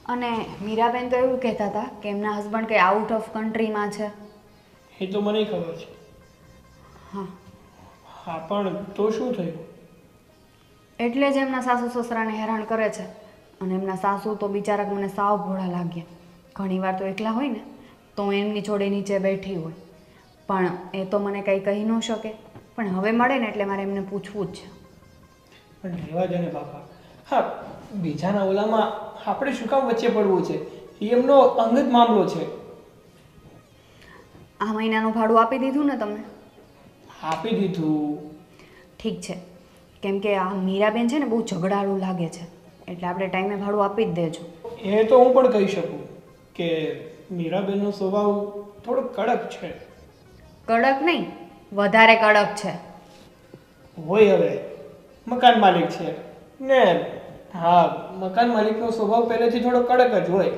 અને મીરાબેન તો એવું કહેતા હતા કે એમના હસબન્ડ કંઈ આઉટ ઓફ કન્ટ્રીમાં છે. એ તો મને ખબર છે. હા, હા, પણ તો શું થયું? એટલે જ એમના સાસુ સસરાને હેરાન કરે છે. અને એમના સાસુ તો બિચારા મને સાવ ભોળા લાગ્યા. ઘણીવાર તો એકલા હોય ને તો હું એમની જોડે નીચે બેઠી હોય, પણ એ તો મને કંઈ કહી ન શકે. પણ હવે મળે ને એટલે મારે એમને પૂછવું જ છે. પણ રહેવા દે ને બાપા. હા, બીજાના ઓલામાં આપણે શું કામ વચ્ચે પડવું છે? એ એમનો અંગત મામલો છે. આ મહિનાનું ભાડું આપી દીધું ને તમે? આપી દીધું. ઠીક છે, કેમ કે આ મીરાબેન છે ને બહુ ઝઘડાળું લાગે છે, એટલે આપણે ટાઈમે ભાડું આપી જ દેજો. એ તો હું પણ કહી શકું કે મીરાબેનનો સ્વભાવ થોડો કડક છે. કડક નહીં, વધારે કડક છે. હોય હવે, મકાન માલિક છે ને. હા, મકાન માલિકનો સ્વભાવ પહેલેથી થોડો કડક જ હોય.